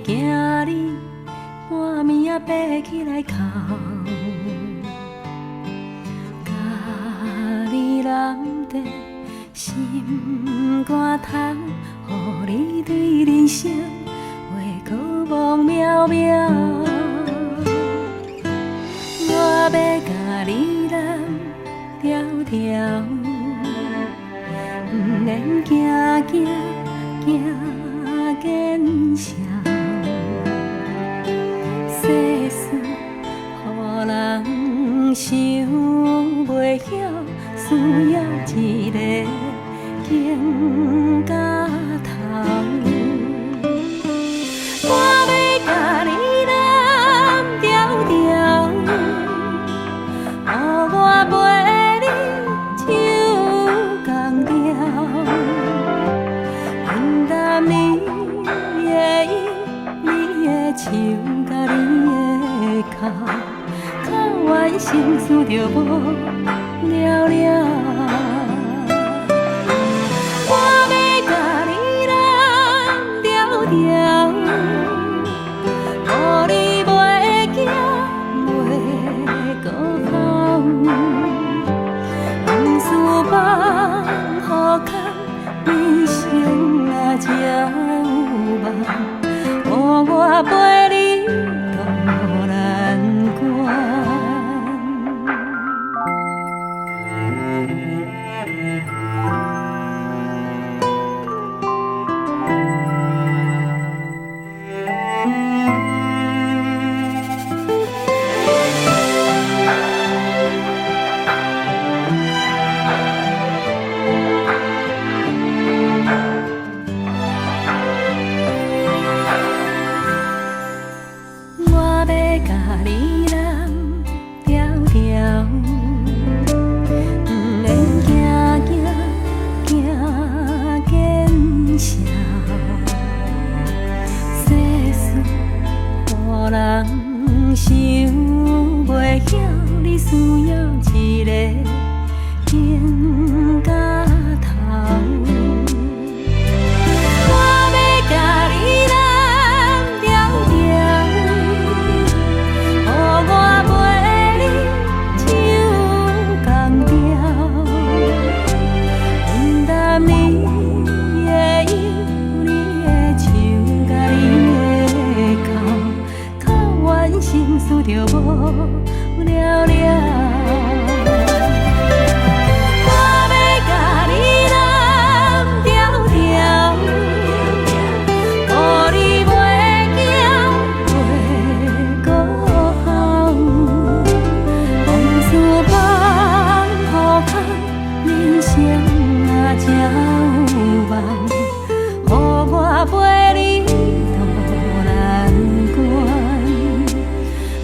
惊你半暝啊爬起来哭，甲你揽在心肝头，予你对人生话可望渺渺。我要甲你揽条条，不免惊惊惊见笑。世事予人想袂晓，需要一个经甲头。我要甲你揽条条，予我陪你唱同调，分担你的忧，你的愁，甲你的哭，较怨心事就无了了。我要甲你揽条条，予你袂惊袂孤号，往事放予空，人生啊才有梦，予我陪你渡难关。想袂晓，你需要一个经甲头。我要甲你揽条条，予我陪你唱同调，分担你的忧，你的愁，甲你的哭，较怨心事就无了了。我要甲你揽条条，予你袂惊袂孤号，往事放予空，人生啊才有梦，予我陪你渡难关。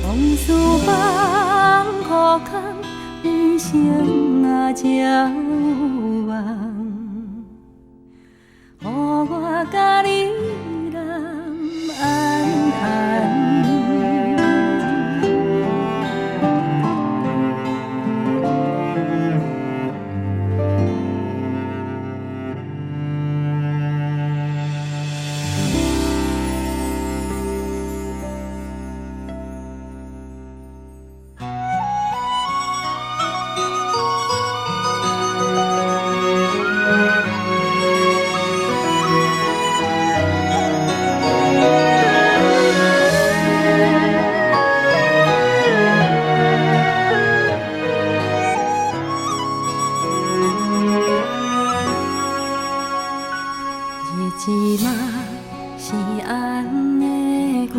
往事放予空，人生啊才有梦，予我甲你揽安寒。日子嘛是安尼过，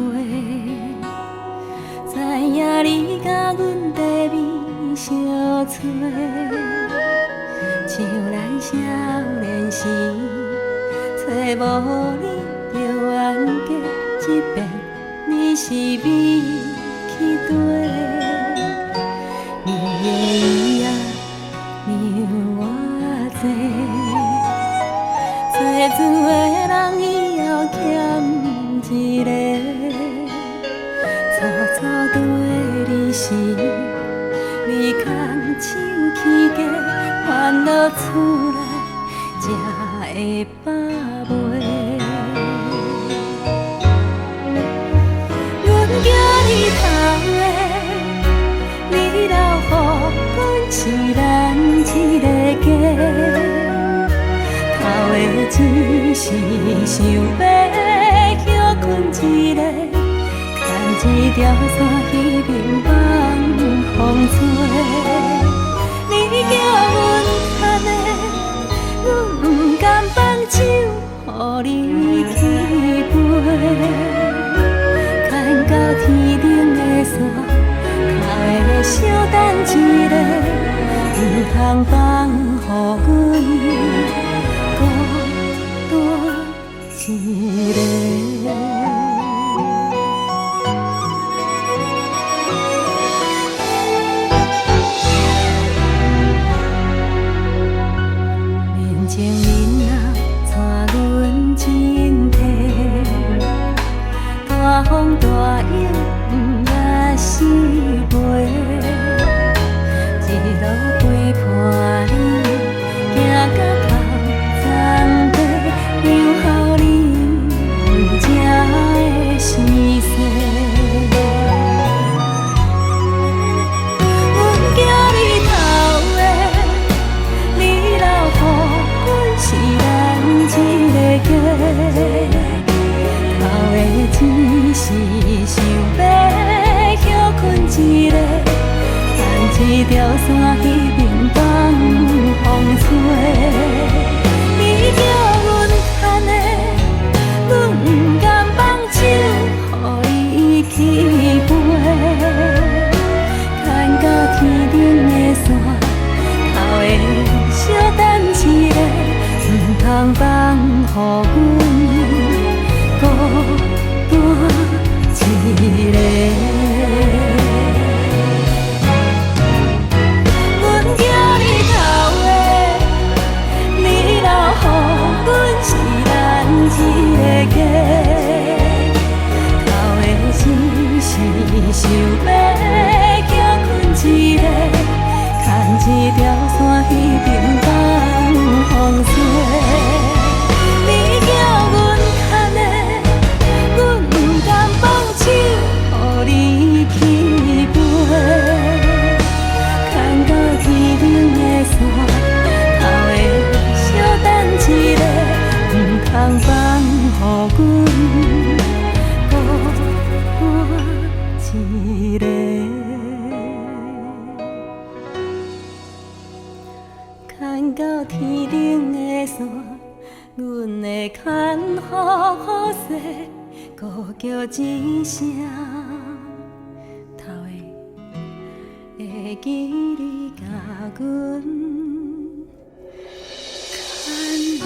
知影你甲阮地面相找，像咱少年时找无你着冤家，一别你是美去地，你的伊啊让我坐。做主的人以后欠一个，楚楚对你时，你空手起价，烦恼厝内才会饱袂。是想要休困一个，牵一条线去眠放风吹。你叫阮牵的，阮不甘放手，予你去飞。牵到天顶的线，还会小等一个，唔通放予阮孤单一个。面前人啊，带阮真体，大风大雨也是袂，一路陪伴你，行到头鬃底，留予你有这的生死。阮叫你头的，你留予阮是咱一个家。头的只是想要休困一个，牵一条线去眠放风吹。你叫阮牵的，阮不甘放手，予你去飞。牵到天顶的线，头的小等一个，唔通放予阮孤单一个。阮叫你头的，你留予阮是咱一个家。头的只是想要休困一个，牵一条线去平放风吹。你叫阮牵的，阮不甘放手，予你去飞。牵到天顶的线，头的小等一个，唔通放予阮孤单一个。牵到天顶的线，阮会牵予世，孤叫一声，头的会记你甲阮牵的。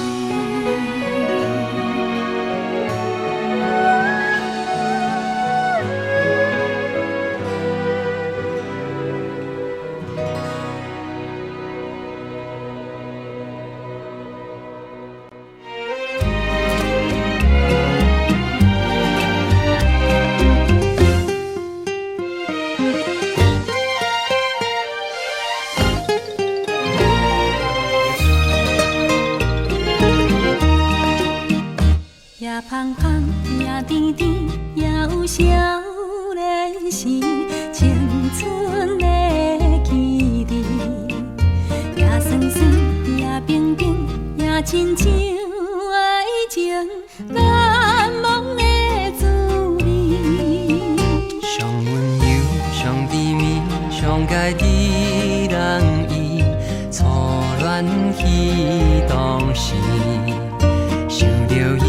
夜芳芳，夜甜甜，也有少年时青春的记忆。夜酸酸，夜冰冰，也亲像爱情难忘的滋味。上温柔，上甜蜜，上该知人意，初恋去当时。想着伊，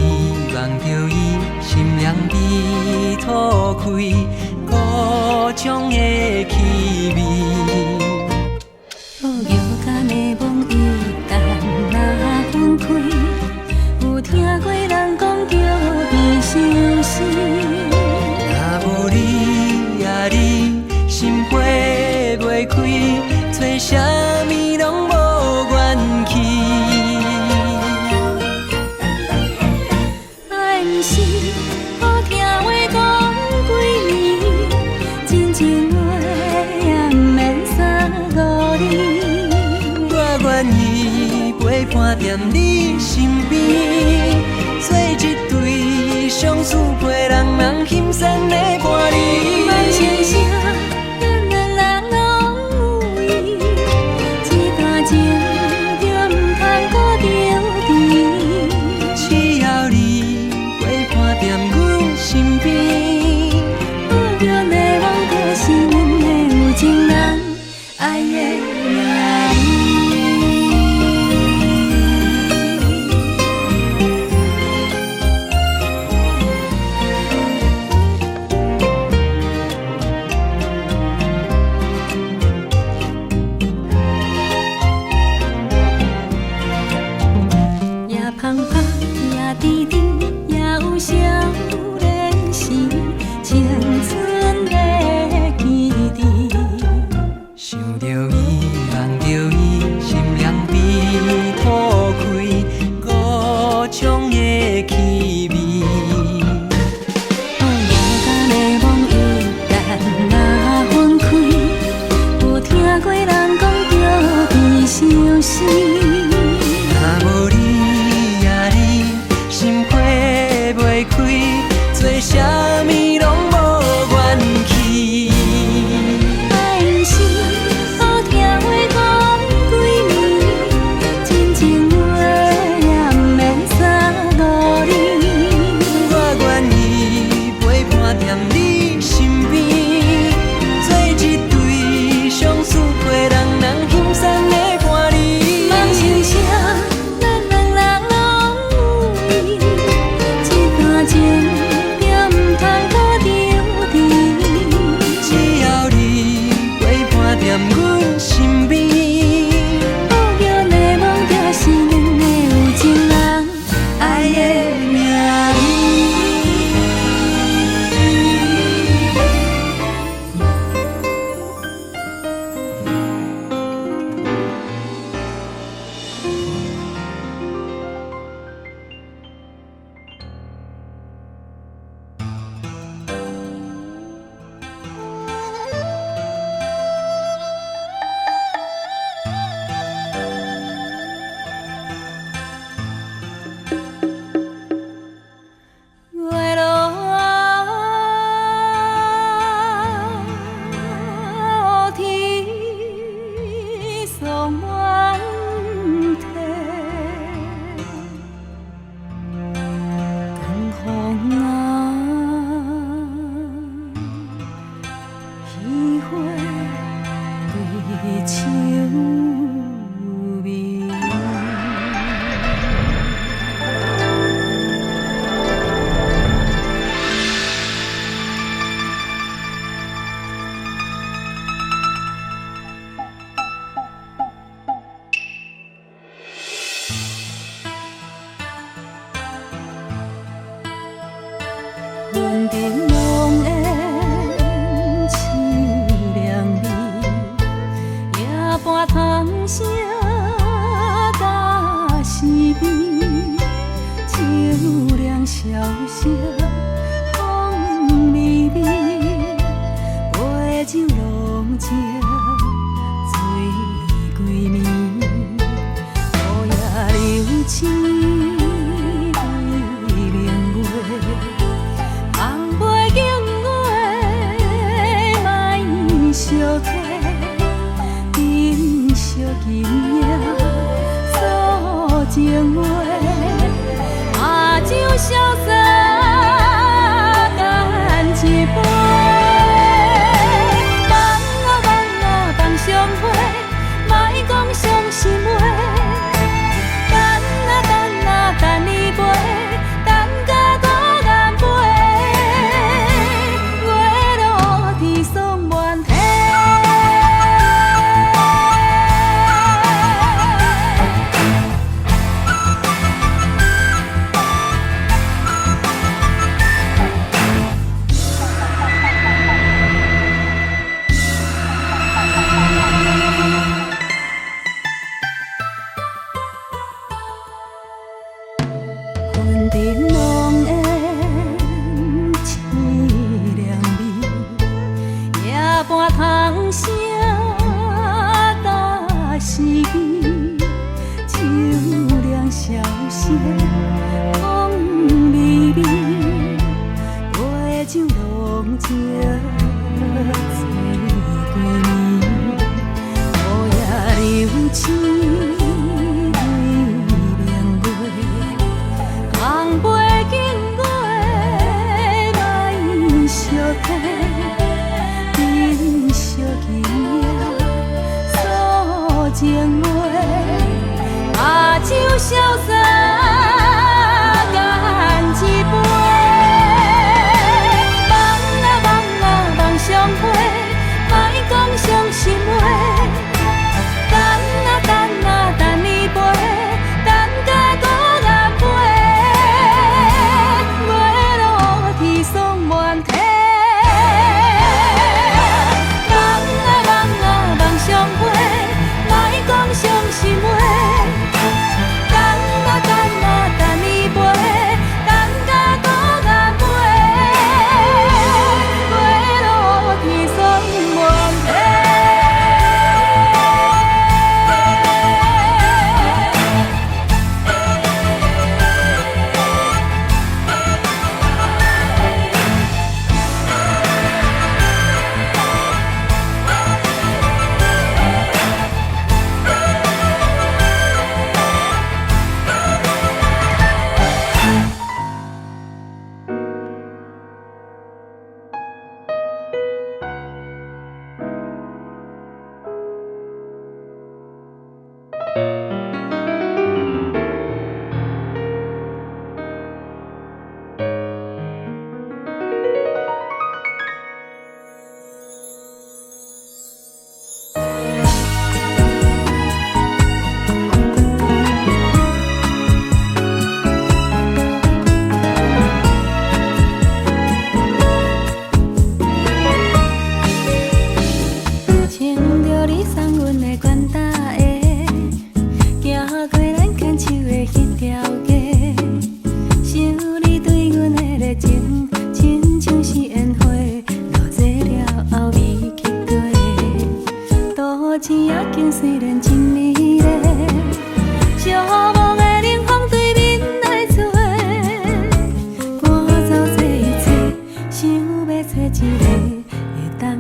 望着伊，心凉被吐开，故乡的气味。落摇杆的梦一旦若分开，有听过人讲叫变相思。若无你呀你，心花袂开，找啥物拢无愿去。是好听话讲几年，真情话也不免三五年。我愿意陪伴在你身边，做一对相思陪人人心酸的伴侣。万声声，咱两人拢有意，一段情就不通搁着甜。是。若无你呀你，心花袂开，做啥物拢无愿去。爱是好听话讲几暝，真情话也毋免三五年。我愿意陪伴在你身边，做一对相思配人，人欣赏的伴侣。梦想啥，咱两人拢有意，这段情就毋通搁丢弃。只要你陪伴在阮身边，抱着的梦就是阮的有情人，爱的名字。月落天霜满地，江风啊，喜花对秋眠。云顶浓烟秋凉味，夜半风声打思眠，秋凉萧瑟风微微，杯酒浓情醉几暝，雨夜流星对明月。红背景月，莫相客，珍惜今夜诉情话，下酒潇洒干一杯。放相会，莫讲伤心话，等啊等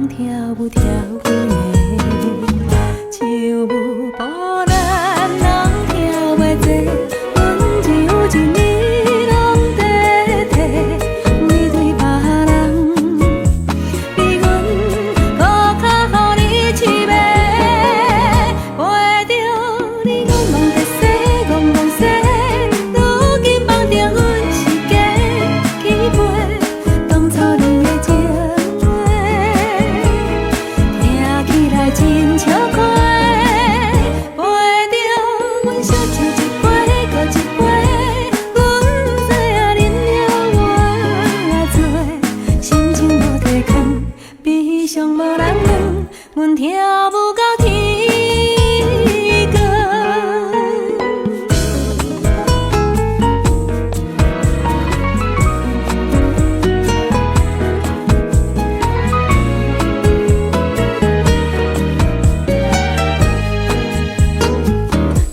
人跳舞跳几暝，唱舞无咱人跳袂多，阮只有一年拢短短，你对别人比阮搁较互你凄美，陪着你戆戆地西，戆戆西，如今放着阮是假起飞，当初你的情话，听起来真笑快，陪着阮小酒一杯搁一杯，阮知影饮了偌多，心情无地藏，悲伤无人问，阮跳舞到天光。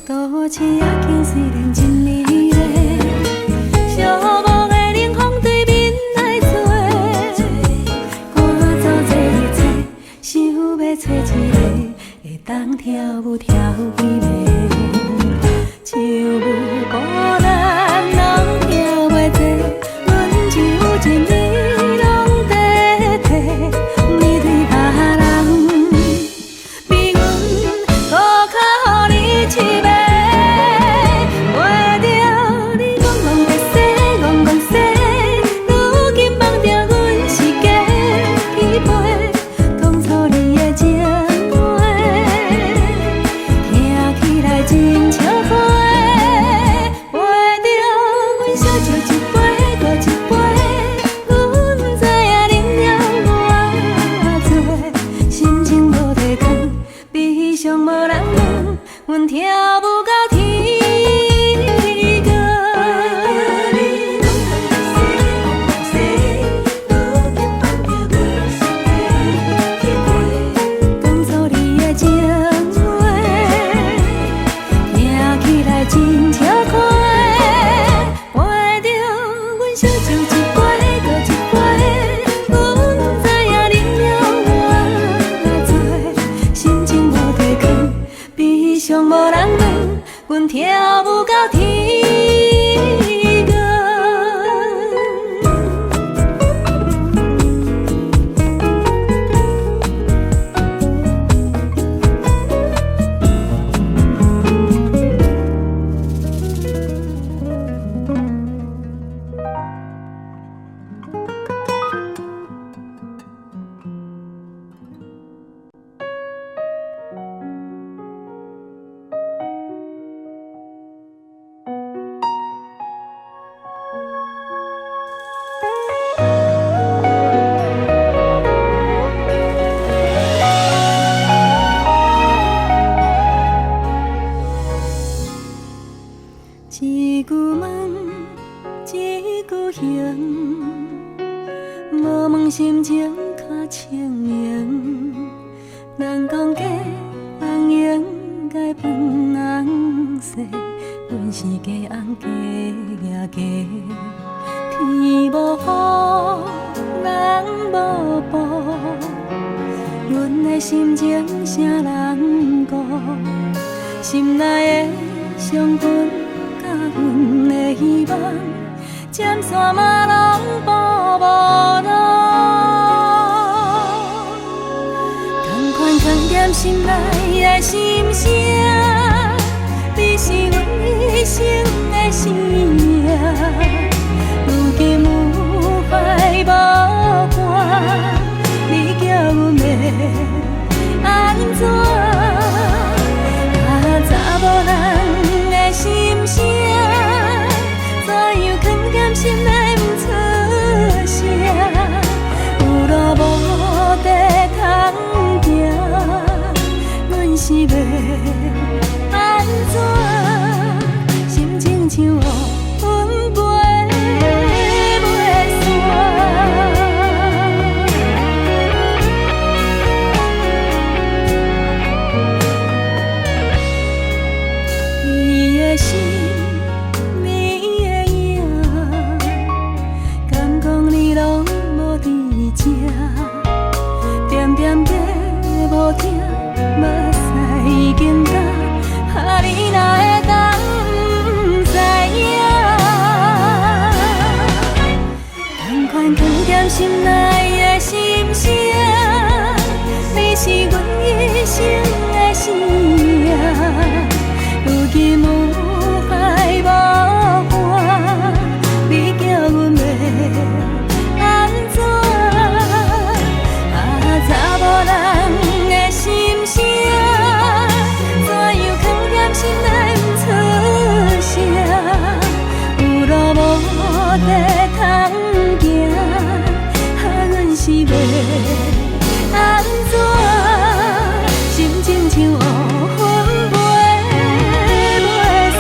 都市夜景虽然真美丽，寂寞的冷风对面来吹，赶走这一切，想要找一个会当跳舞跳几暝，唱舞无咱人跳袂多，阮只有一年拢短短，你对别人比阮搁较互你凄美。真笑快，陪着阮小酒一杯搁一杯，阮知影饮了偌多，心情无地藏，悲伤无人问，阮跳舞到天光。当初你的情话，听起来真笑快，陪着阮小酒一杯搁一杯，阮知影饮了偌多，心情无地藏，悲伤无人问，阮跳舞到天光。一句问，一句行，无问心情较清明。人讲嫁红颜该分红色，阮是嫁红嫁也嫁。天无雨，人无报，阮的心情啥人顾？心内的伤痕。阮的希望，渐散嘛拢步无路，同款藏在心内的心声，你是阮一生的生命，如今有海无岸，你叫阮要安怎？查某人的心声，怎样藏在心内不出声？有路无地通行，阮是要安怎？心情像乌云飞袂散。你的心，你的影，敢讲你拢无伫这？点点无惊，目屎已经干，你哪会当不知影？同款藏在心内的心声，你是阮一生的生命。如今无海无岸，你叫阮要安怎？查某人的心声，怎样藏在心内不出声？有路无地通行，阮是要安怎？心情像乌云飞袂散。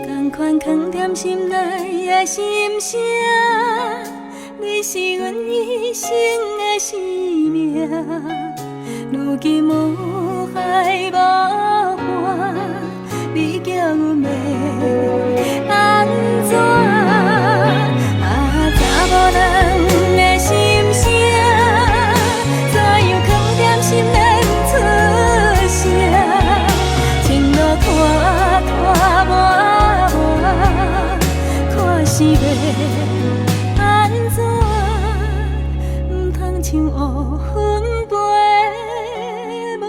同款藏在心内的心声，你是阮一生的生命。如今无海无岸，你叫阮要安怎？查某人的心声，怎样藏在心内不出声？情路拖拖磨磨，看是要安怎？唔通像乌云飞袂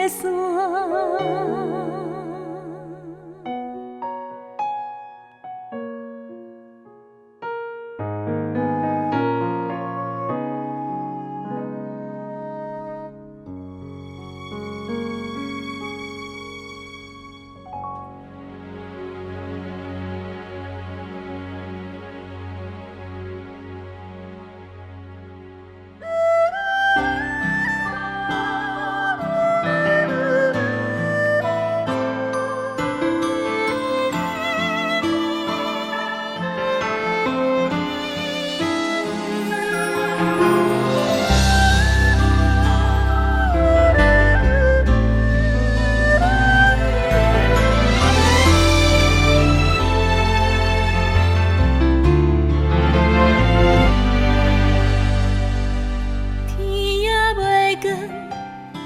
散。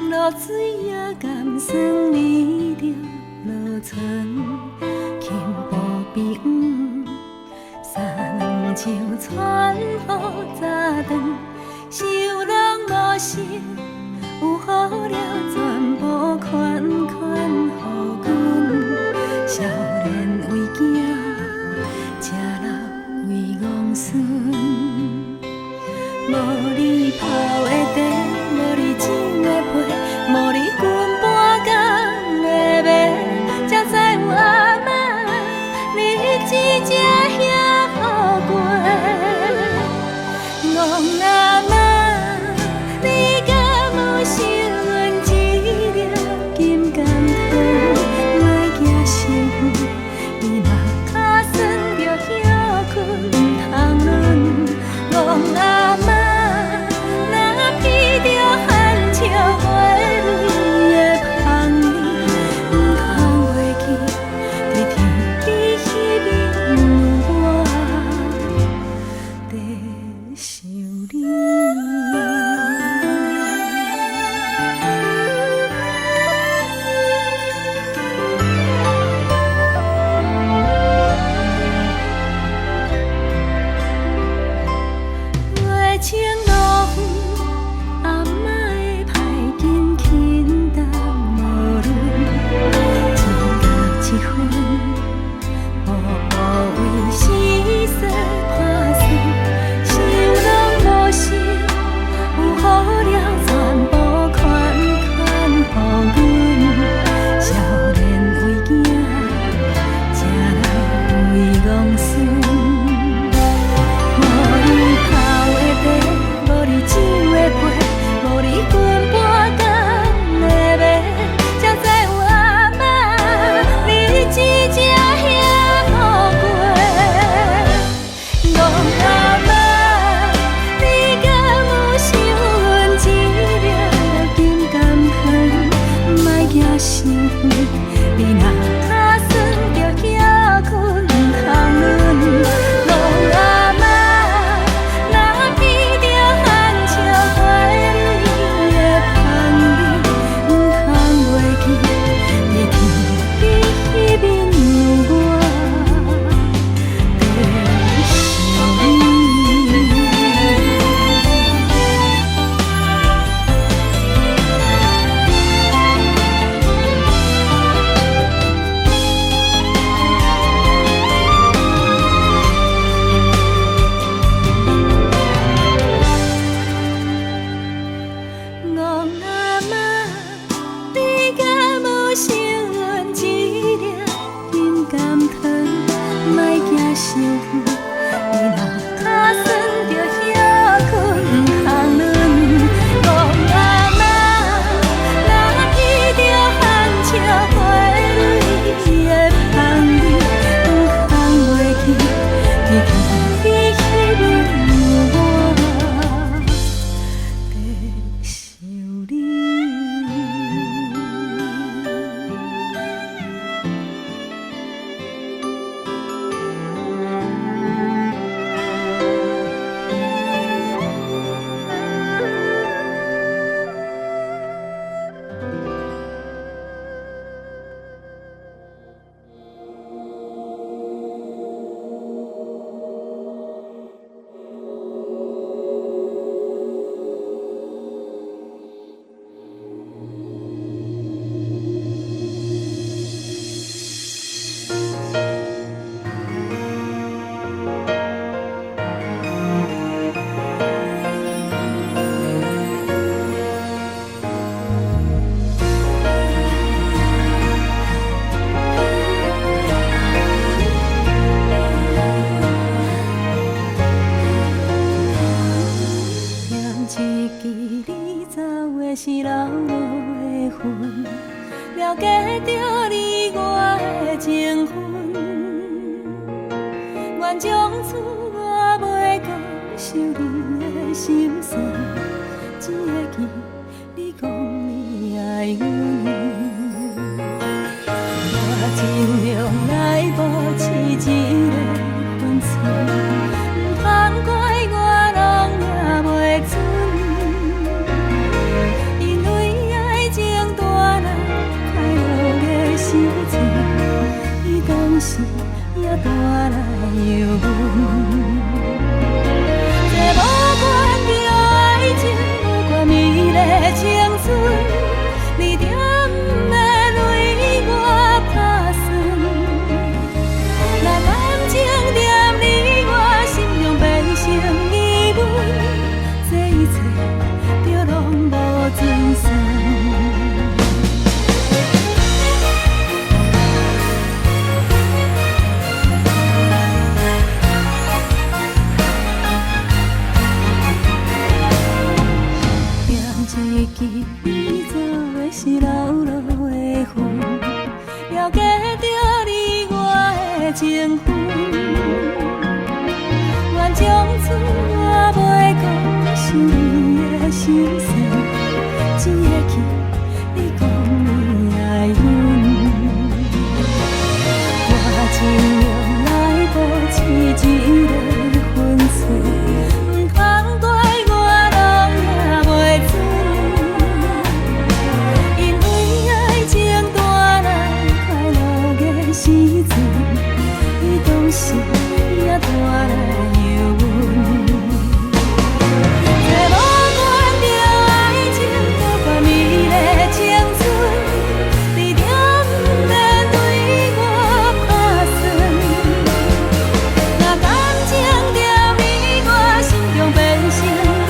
露水也甘酸，你着落春。轻步边黄，三树传乎早长。修人无心，有好了全部款款予阮。少年为囝，吃老为戆孙。无你泡的茶，无你种的被，无你裙伴工的马，才知有阿嬷日子才遐好过。戆阿嬷，你敢有想阮一粒金甘糖？莫惊辛苦，你若脚酸着休困，唔通论。戆阿嬷。心。了解着你我的情分，愿从此我袂搁受你的心酸，只会记你讲你爱阮。我尽量来保持一个分寸，不通怪我拢也袂准，因为爱情大人快乐的时阵，伊当时也带来忧闷。这无关着爱情，无关美丽青春，你点的泪我打算。若感情踮你我心中变成疑问，这一切就拢无准算。一支变做的是老路的云，了解着你我的情分，愿从此我袂搁想你的心酸，只会记你讲你爱阮。我尽量来保持一个分寸，不通怪我拢也袂准。时阵，伊当时也带来忧闷。这无关着爱情，无关美丽青春，你点免对我打算。若感情踮你我心中变成疑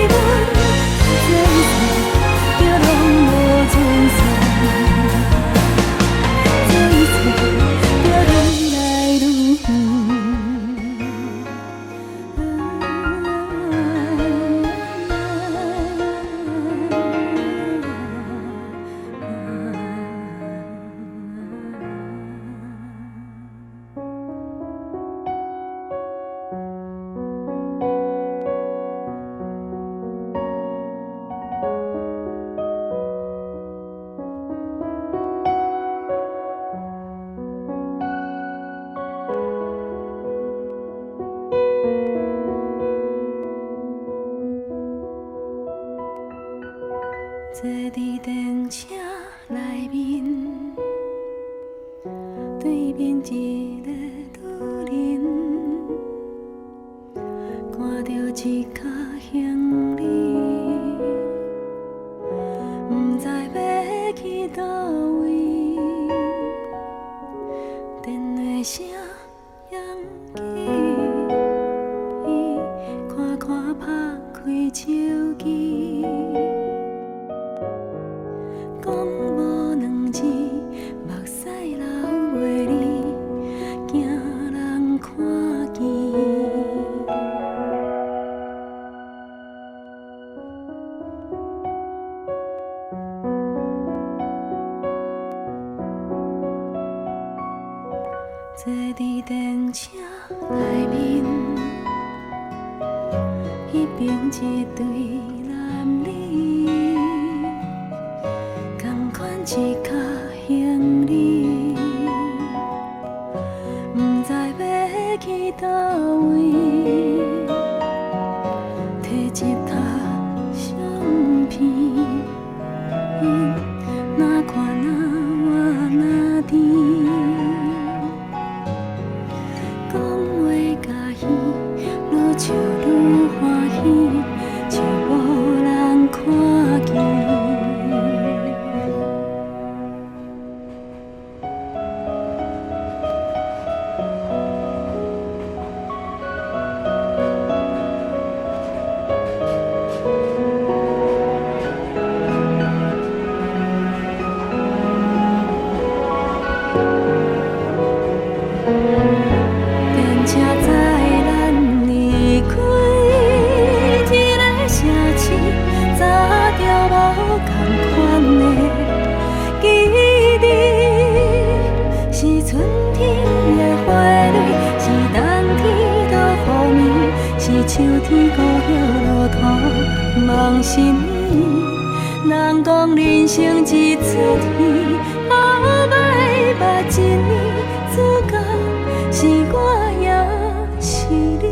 问，这一切就拢无准算。坐伫电车内面，对面一个女人，看到一脚行李，不知要去倒位，电话声响起，看看拍开手机。讲无两字，目屎流袂离，惊人看见。坐伫电车内面，迄边一对男女。一脚行李，不知要去倒位，摕一沓相片，哪看哪我哪甜。同款的记忆，是春天的花蕊，是冬天的雨暝，是秋天孤叶落土望心意。人讲人生一出戏，后摆捌一年，主角是我也是你。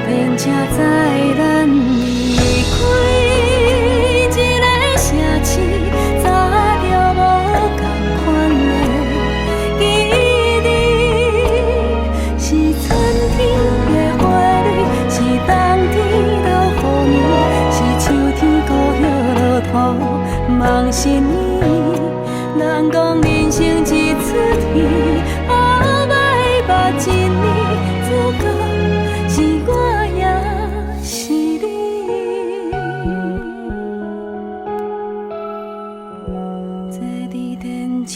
电车载咱离开一个城市，早着无同款的记忆，是春天的花蕊，是冬天的雨暝，是秋天孤叶落土望心意。人讲人生一出戏，后摆捌一年，主角是我也是你。坐伫电车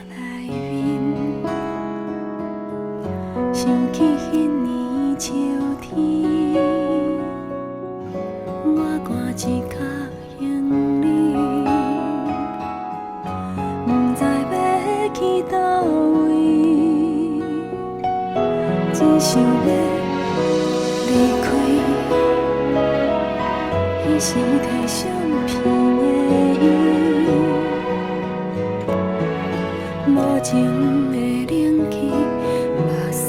内面，想起迄年秋天，我赶一脚行李，不知要去倒位，只想要离开，彼时摕相片的伊，无情的冷气，目屎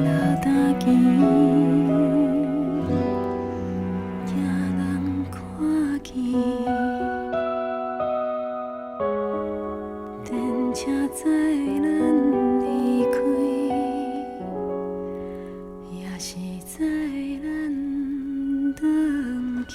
流干见，惊人看见。电车载咱离开。也是载咱转去。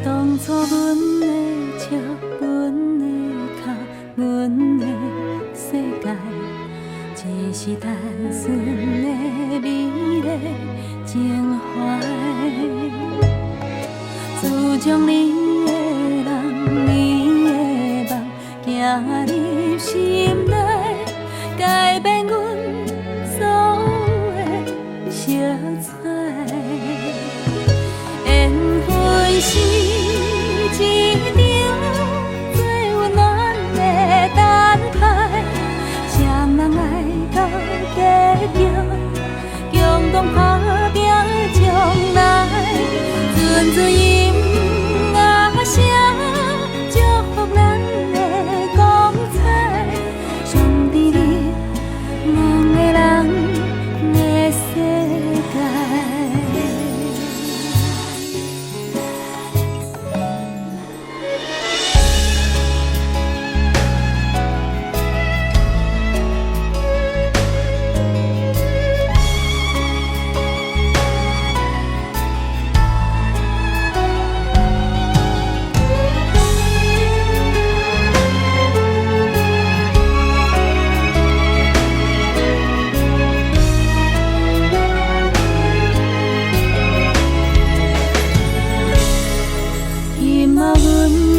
当初阮的车，阮的脚，阮的世界，只是单纯的美丽情怀。自从你的人，你的梦，行入心内，改变阮所有的色彩。缘分是一场最温暖的等待，双人爱到结局，共同打拼将来。阵阵音乐声，祝福咱的光彩。上伫你梦的人的世界。今仔阮